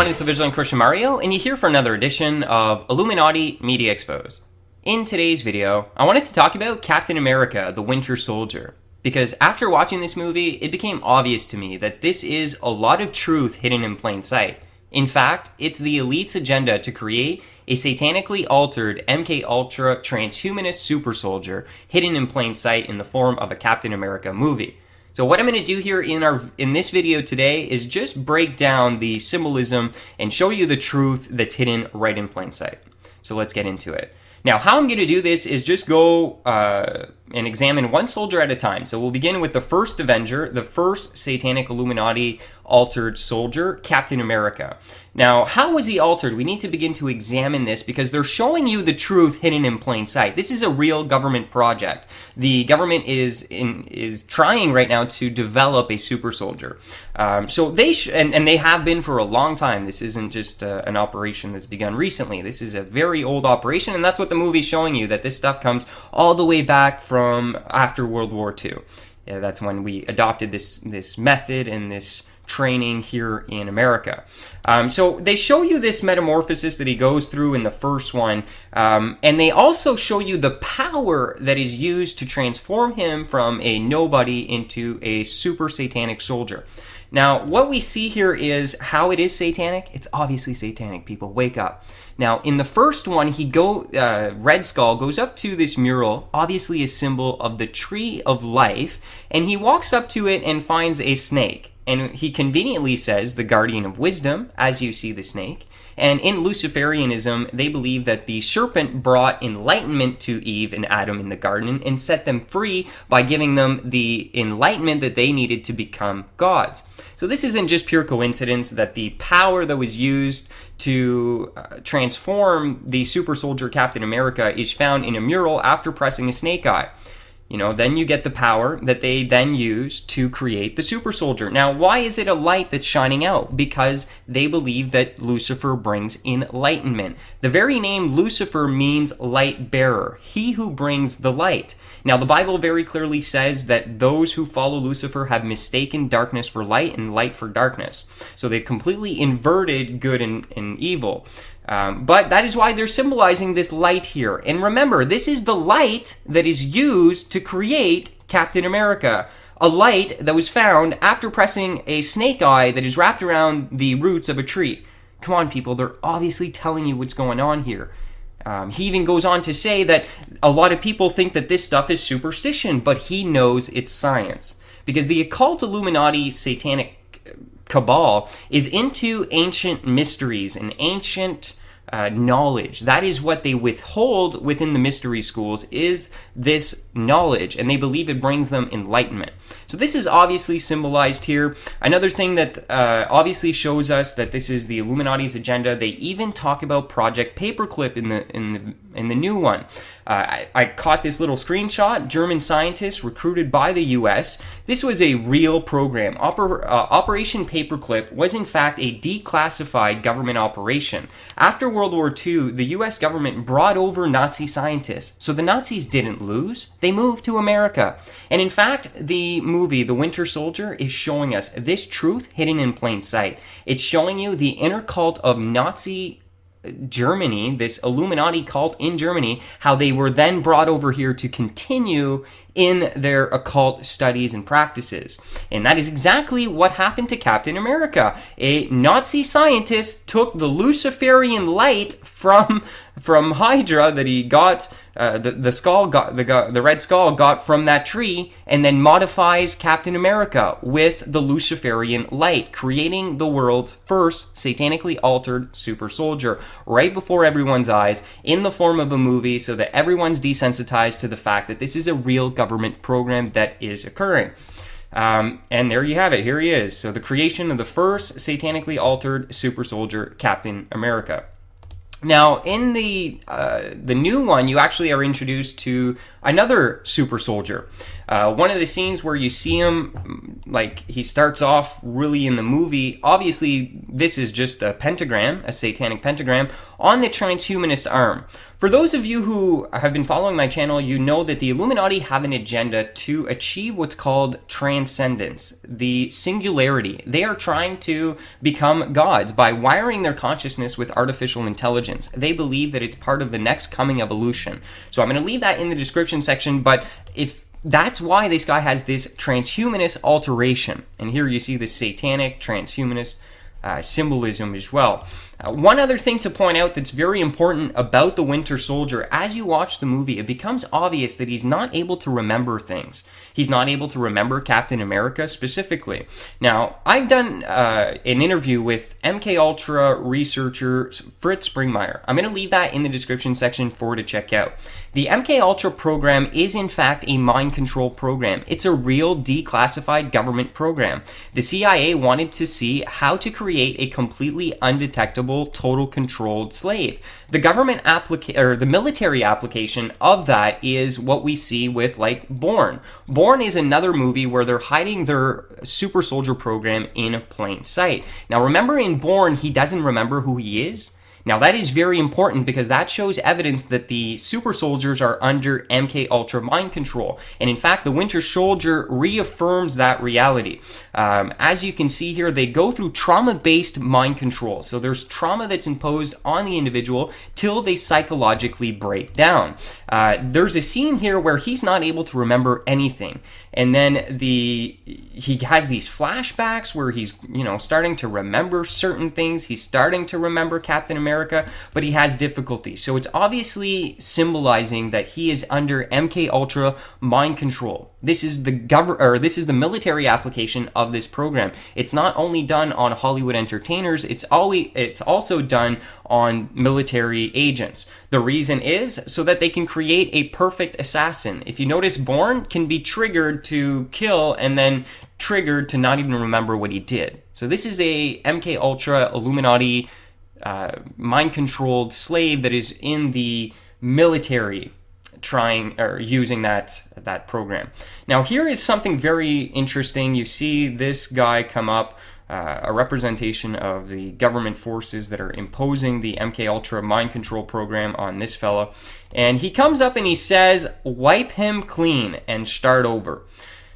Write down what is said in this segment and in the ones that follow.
everyone, it's the Vigilant Christian Mario, and you're here for another edition of Illuminati Media Exposed. In today's video, I wanted to talk about Captain America, the Winter Soldier, because after watching this movie, it became obvious to me that this is a lot of truth hidden in plain sight. In fact, it's the elite's agenda to create a satanically altered MK Ultra transhumanist super soldier hidden in plain sight in the form of a Captain America movie. So what I'm going to do here in this video today is just break down the symbolism and show you the truth that's hidden right in plain sight. So let's get into it. Now, how I'm going to do this is just go and examine one soldier at a time. So we'll begin with the first Avenger, the first Satanic Illuminati altered soldier, Captain America. Now, how was he altered? We need to begin to examine this because they're showing you the truth hidden in plain sight. This is a real government project. The government is trying right now to develop a super soldier. So they and they have been for a long time. This isn't just an operation that's begun recently. This is a very old operation, and that's what the movie's showing you, that this stuff comes all the way back from after World War II. Yeah, that's when we adopted this method and this training here in America. So they show you this metamorphosis that he goes through in the first one, and they also show you the power that is used to transform him from a nobody into a super satanic soldier. Now, what we see here is how it is satanic. It's obviously satanic, people. Wake up. Now, in the first one, Red Skull goes up to this mural, obviously a symbol of the Tree of Life, and he walks up to it and finds a snake. And he conveniently says, the guardian of wisdom, as you see the snake. And in Luciferianism, they believe that the serpent brought enlightenment to Eve and Adam in the garden and set them free by giving them the enlightenment that they needed to become gods. So this isn't just pure coincidence that the power that was used to transform the super soldier Captain America is found in a mural after pressing a snake eye. You know, then you get the power that they then use to create the super soldier. Now, why is it a light that's shining out? Because they believe that Lucifer brings enlightenment. The very name Lucifer means light bearer, he who brings the light. Now, the Bible very clearly says that those who follow Lucifer have mistaken darkness for light and light for darkness. So they've completely inverted good and evil. But that is why they're symbolizing this light here. And remember, this is the light that is used to create Captain America. A light that was found after pressing a snake eye that is wrapped around the roots of a tree. Come on, people, they're obviously telling you what's going on here. He even goes on to say that a lot of people think that this stuff is superstition, but he knows it's science. Because the occult Illuminati satanic cabal is into ancient mysteries and ancient knowledge. That is what they withhold within the mystery schools, is this knowledge, and they believe it brings them enlightenment. So this is obviously symbolized here. Another thing that obviously shows us that this is the Illuminati's agenda. They even talk about Project Paperclip in the new one. I caught this little screenshot. German scientists recruited by the U.S. This was a real program. Operation Paperclip was in fact a declassified government operation. After World War II, the U.S. government brought over Nazi scientists. So the Nazis didn't lose. They moved to America. And in fact, the movie, The Winter Soldier, is showing us this truth hidden in plain sight. It's showing you the inner cult of Nazi Germany, this Illuminati cult in Germany, how they were then brought over here to continue in their occult studies and practices. And that is exactly what happened to Captain America. A Nazi scientist took the Luciferian light from Hydra that he got, the Red Skull got from that tree, and then modifies Captain America with the Luciferian light, creating the world's first satanically altered super soldier right before everyone's eyes in the form of a movie, so that everyone's desensitized to the fact that this is a real government program that is occurring. And there you have it. Here he is. So the creation of the first satanically altered super soldier, Captain America. Now, in the new one, you actually are introduced to another super soldier. One of the scenes where you see him, like, he starts off really in the movie, obviously this is just a pentagram, a satanic pentagram, on the transhumanist arm. For those of you who have been following my channel, you know that the Illuminati have an agenda to achieve what's called transcendence, the singularity. They are trying to become gods by wiring their consciousness with artificial intelligence. They believe that it's part of the next coming evolution. So I'm going to leave that in the description section, but if that's why this guy has this transhumanist alteration. And here you see the satanic transhumanist symbolism as well. One other thing to point out that's very important about the Winter Soldier, as you watch the movie, it becomes obvious that he's not able to remember things. He's not able to remember Captain America specifically. Now, I've done an interview with MK Ultra researcher Fritz Springmeier. I'm going to leave that in the description section for to check out. The MK Ultra program is in fact a mind control program. It's a real declassified government program. The CIA wanted to see how to create a completely undetectable total controlled slave. The government or the military application of that is what we see with like Bourne. Bourne is another movie where they're hiding their super soldier program in plain sight. Now remember, in Bourne, he doesn't remember who he is. Now that is very important because that shows evidence that the super soldiers are under MK Ultra mind control. And in fact, the Winter Soldier reaffirms that reality. As you can see here, they go through trauma-based mind control. So there's trauma that's imposed on the individual till they psychologically break down. There's a scene here where he's not able to remember anything. And then he has these flashbacks where he's, starting to remember certain things. He's starting to remember Captain America, but he has difficulty. So it's obviously symbolizing that he is under MK Ultra mind control. This is the military application of this program. It's not only done on Hollywood entertainers, it's also done on military agents. The reason is so that they can create a perfect assassin. If you notice, Bourne can be triggered to kill and then triggered to not even remember what he did. So this is a MK Ultra Illuminati mind-controlled slave that is in the military using that program. Now here is something very interesting. You see this guy come up, a representation of the government forces that are imposing the MK Ultra mind control program on this fellow, and he comes up and he says, "Wipe him clean and start over."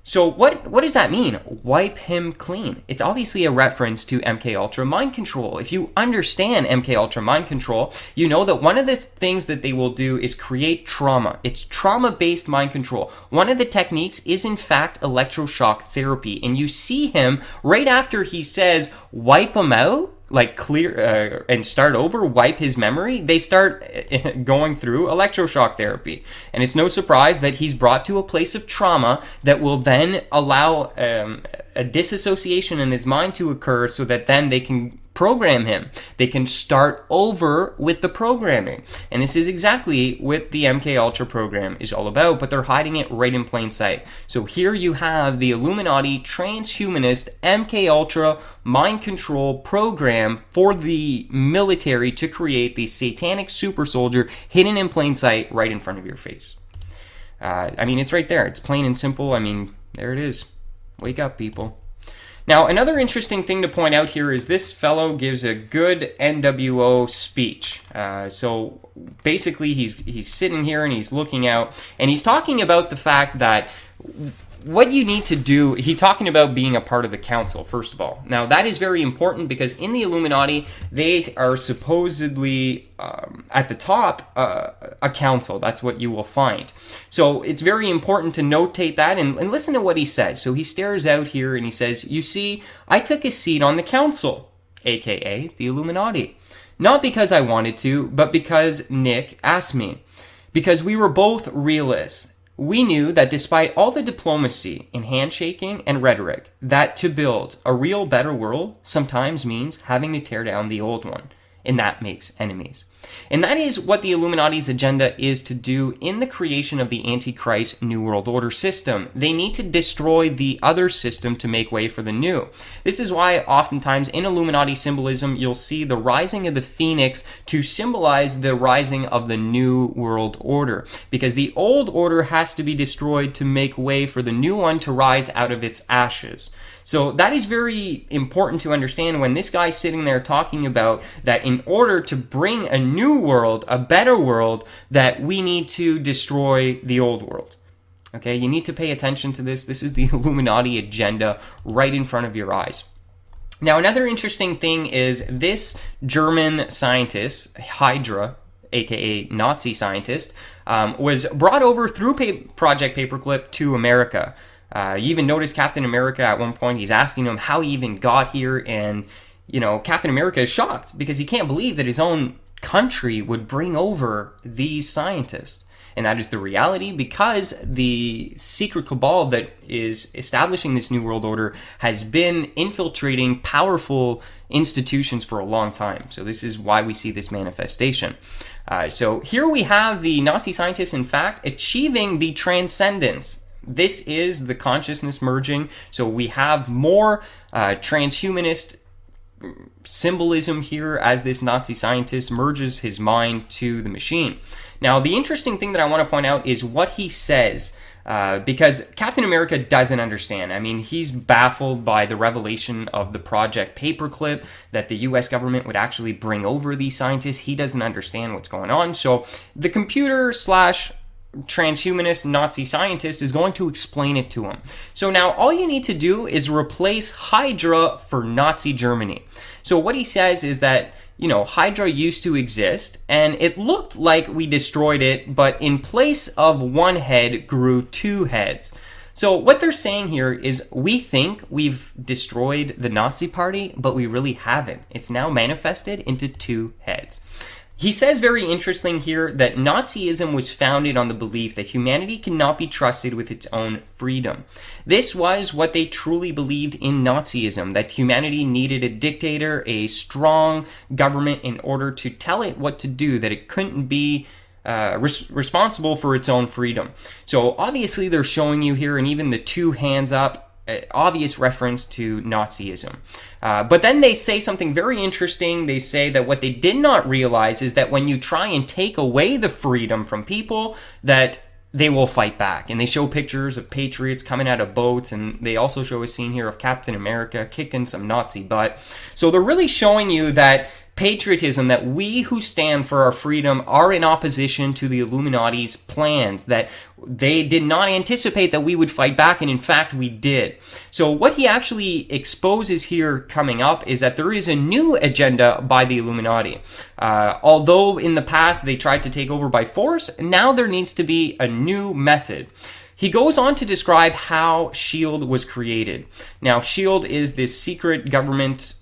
So what does that mean? Wipe him clean. It's obviously a reference to MK Ultra mind control. If you understand MK Ultra mind control, you know that one of the things that they will do is create trauma. It's trauma-based mind control. One of the techniques is in fact electroshock therapy. And you see him right after he says, wipe him out, like clear and start over, wipe his memory, they start going through electroshock therapy. And it's no surprise that he's brought to a place of trauma that will then allow a disassociation in his mind to occur so that then they can program him. They can start over with the programming. And this is exactly what the MK Ultra program is all about, but they're hiding it right in plain sight. So here you have the Illuminati transhumanist MK Ultra mind control program for the military to create the satanic super soldier hidden in plain sight right in front of your face. It's right there. It's plain and simple. There it is. Wake up, people. Now, another interesting thing to point out here is this fellow gives a good NWO speech. So basically, he's sitting here and he's looking out, and he's talking about the fact that what you need to do, he's talking about being a part of the council, first of all. Now, that is very important because in the Illuminati, they are supposedly, at the top, a council. That's what you will find. So it's very important to notate that and listen to what he says. So he stares out here and he says, "You see, I took a seat on the council, aka the Illuminati. Not because I wanted to, but because Nick asked me. Because we were both realists. We knew that despite all the diplomacy and handshaking and rhetoric, that to build a real better world sometimes means having to tear down the old one, and that makes enemies. And that is what the Illuminati's agenda is to do in the creation of the Antichrist New World Order system. They need to destroy the other system to make way for the new. This is why oftentimes in Illuminati symbolism, you'll see the rising of the phoenix to symbolize the rising of the New World Order, because the old order has to be destroyed to make way for the new one to rise out of its ashes. So that is very important to understand when this guy's sitting there talking about that in order to bring a new world, a better world, that we need to destroy the old world. Okay, you need to pay attention to this. This is the Illuminati agenda right in front of your eyes. Now, another interesting thing is this German scientist, Hydra, aka Nazi scientist, was brought over through Project Paperclip to America. You even notice Captain America at one point, he's asking him how he even got here, and, you know, Captain America is shocked because he can't believe that his own country would bring over these scientists. And that is the reality, because the secret cabal that is establishing this New World Order has been infiltrating powerful institutions for a long time. So this is why we see this manifestation. So here we have the Nazi scientists, in fact, achieving the transcendence. This is the consciousness merging. So we have more transhumanist symbolism here as this Nazi scientist merges his mind to the machine. Now, the interesting thing that I want to point out is what he says, because Captain America doesn't understand. I mean, he's baffled by the revelation of the Project Paperclip, that the US government would actually bring over these scientists. He doesn't understand what's going on. So the computer slash transhumanist Nazi scientist is going to explain it to him. So now all you need to do is replace Hydra for Nazi Germany. So what he says is that, you know, Hydra used to exist and it looked like we destroyed it, but in place of one head grew two heads. So what they're saying here is we think we've destroyed the Nazi party, but we really haven't. It's now manifested into two heads. He says very interesting here that Nazism was founded on the belief that humanity cannot be trusted with its own freedom. This was what they truly believed in Nazism, that humanity needed a dictator, a strong government in order to tell it what to do, that it couldn't be responsible for its own freedom. So obviously they're showing you here, and even the two hands up, obvious reference to Nazism. But then they say something very interesting. They say that what they did not realize is that when you try and take away the freedom from people, that they will fight back. And they show pictures of patriots coming out of boats, and they also show a scene here of Captain America kicking some Nazi butt. So they're really showing you that patriotism, that we who stand for our freedom are in opposition to the Illuminati's plans, that they did not anticipate that we would fight back, and in fact we did. So what he actually exposes here coming up is that there is a new agenda by the Illuminati. Although in the past they tried to take over by force, now there needs to be a new method. He goes on to describe how S.H.I.E.L.D. was created. Now, S.H.I.E.L.D. is this secret government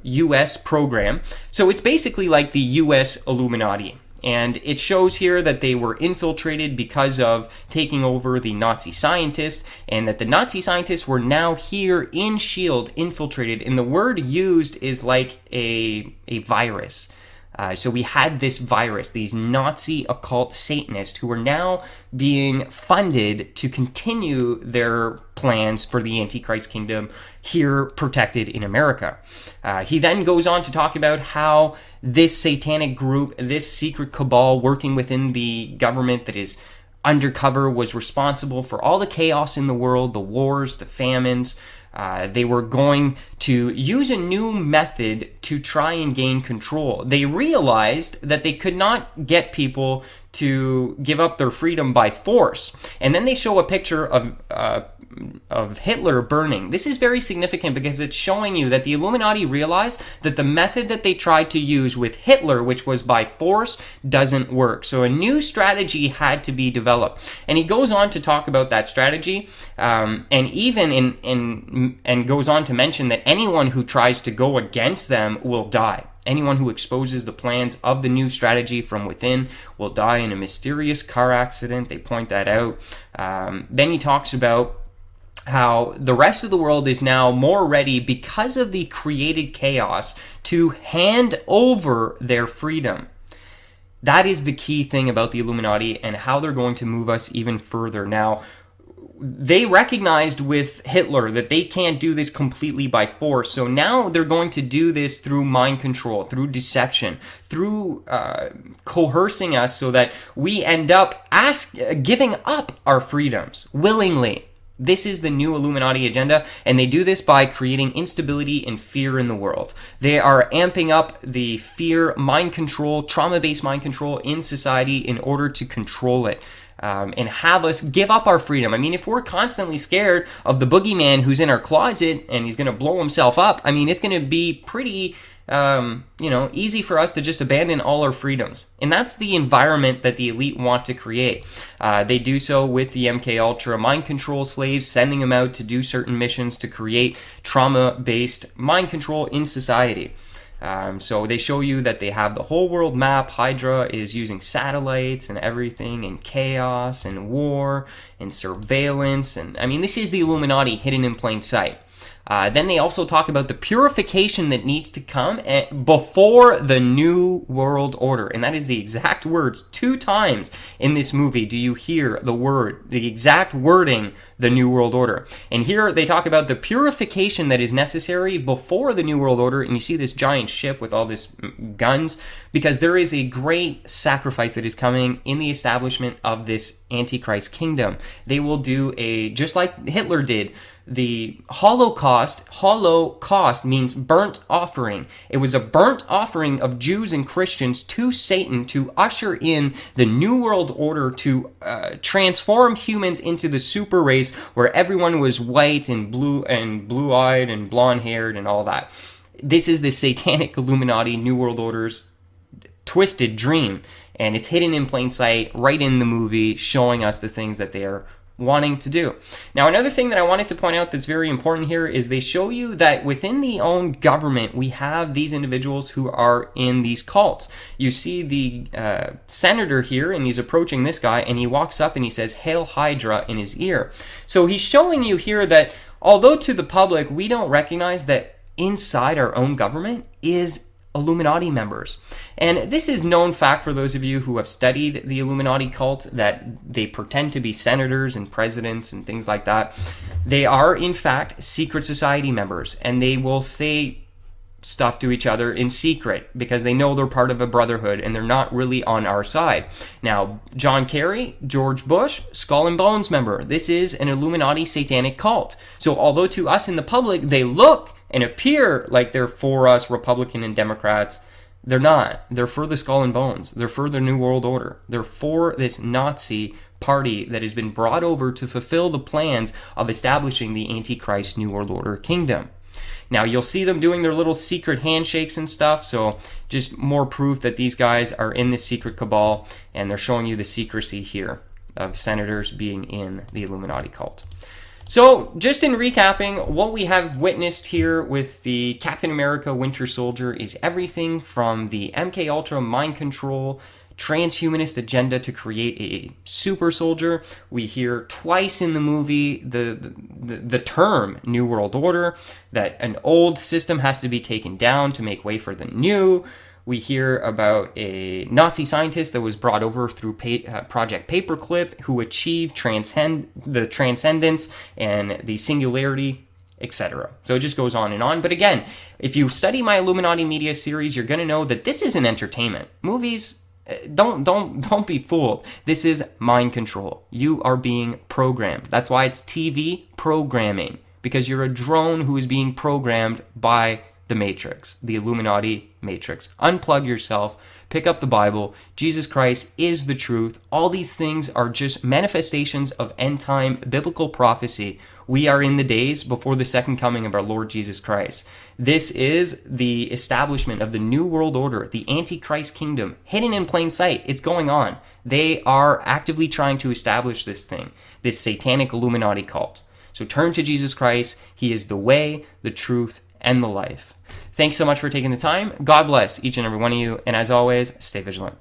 U.S. program. So it's basically like the U.S. Illuminati. And it shows here that they were infiltrated because of taking over the Nazi scientists, and that the Nazi scientists were now here in S.H.I.E.L.D. infiltrated. And the word used is like a virus. So we had this virus, these Nazi occult Satanists who are now being funded to continue their plans for the Antichrist kingdom here protected in America. He then goes on to talk about how this satanic group, this secret cabal working within the government that is undercover, was responsible for all the chaos in the world, the wars, the famines. They were going to use a new method to try and gain control. They realized that they could not get people to give up their freedom by force. And then they show a picture of Hitler burning. This is very significant because it's showing you that the Illuminati realized that the method that they tried to use with Hitler, which was by force, doesn't work. So a new strategy had to be developed. And he goes on to talk about that strategy, and even and goes on to mention that anyone who tries to go against them will die. Anyone who exposes the plans of the new strategy from within will die in a mysterious car accident. They point that out. Then he talks about how the rest of the world is now more ready because of the created chaos to hand over their freedom. That is the key thing about the Illuminati and how they're going to move us even further. Now, they recognized with Hitler that they can't do this completely by force. So now they're going to do this through mind control, through deception, through coercing us so that we end up giving up our freedoms willingly. This is the new Illuminati agenda, and they do this by creating instability and fear in the world. They are amping up the fear, mind control, trauma-based mind control in society in order to control it. And have us give up our freedom. I mean, if we're constantly scared of the boogeyman who's in our closet and he's going to blow himself up, I mean, it's going to be pretty, easy for us to just abandon all our freedoms. And that's the environment that the elite want to create. They do so with the MK Ultra mind control slaves, sending them out to do certain missions to create trauma-based mind control in society. So they show you that they have the whole world map. Hydra is using satellites and everything, and chaos and war and surveillance. And I mean, this is the Illuminati hidden in plain sight. Then they also talk about the purification that needs to come before the New World Order. And that is the exact words. 2 times in this movie do you hear the exact wording, the New World Order. And here they talk about the purification that is necessary before the New World Order. And you see this giant ship with all these guns, because there is a great sacrifice that is coming in the establishment of this Antichrist kingdom. They will do just like Hitler did, the Holocaust. Holocaust means burnt offering. It was a burnt offering of Jews and Christians to Satan to usher in the New World Order, to transform humans into the super race where everyone was white and blue-eyed and blonde-haired and all that. This is the Satanic Illuminati New World Order's twisted dream, and it's hidden in plain sight right in the movie, showing us the things that they are wanting to do. Now, another thing that I wanted to point out that's very important here is they show you that within the own government, we have these individuals who are in these cults. You see the senator here, and he's approaching this guy, and he walks up and he says, "Hail Hydra," in his ear. So he's showing you here that although to the public, we don't recognize that inside our own government is Illuminati members. And this is known fact for those of you who have studied the Illuminati cult, that they pretend to be senators and presidents and things like that. They are, in fact, secret society members, and they will say stuff to each other in secret because they know they're part of a brotherhood and they're not really on our side. Now, John Kerry, George Bush, Skull and Bones member. This is an Illuminati satanic cult. So although to us in the public, they look and appear like they're for us, Republican and Democrats, they're not. They're for the Skull and Bones. They're for the New World Order. They're for this Nazi party that has been brought over to fulfill the plans of establishing the Antichrist New World Order kingdom. Now, you'll see them doing their little secret handshakes and stuff, so just more proof that these guys are in this secret cabal, and they're showing you the secrecy here of senators being in the Illuminati cult. So, just in recapping, what we have witnessed here with the Captain America Winter Soldier is everything from the MK Ultra mind control, transhumanist agenda to create a super soldier. We hear twice in the movie the term New World Order, that an old system has to be taken down to make way for the new. We hear about a Nazi scientist that was brought over through Project Paperclip, who achieved the transcendence and the singularity, etc. So it just goes on and on. But again, if you study my Illuminati media series, you're going to know that this isn't entertainment. Movies, don't be fooled. This is mind control. You are being programmed. That's why it's TV programming, because you're a drone who is being programmed by the Matrix, the Illuminati Matrix. Unplug yourself, pick up the Bible. Jesus Christ is the truth. All these things are just manifestations of end-time biblical prophecy. We are in the days before the second coming of our Lord Jesus Christ. This is the establishment of the New World Order, the Antichrist kingdom, hidden in plain sight. It's going on. They are actively trying to establish this thing, this satanic Illuminati cult. So turn to Jesus Christ. He is the way, the truth, and the life. Thanks so much for taking the time. God bless each and every one of you. And as always, stay vigilant.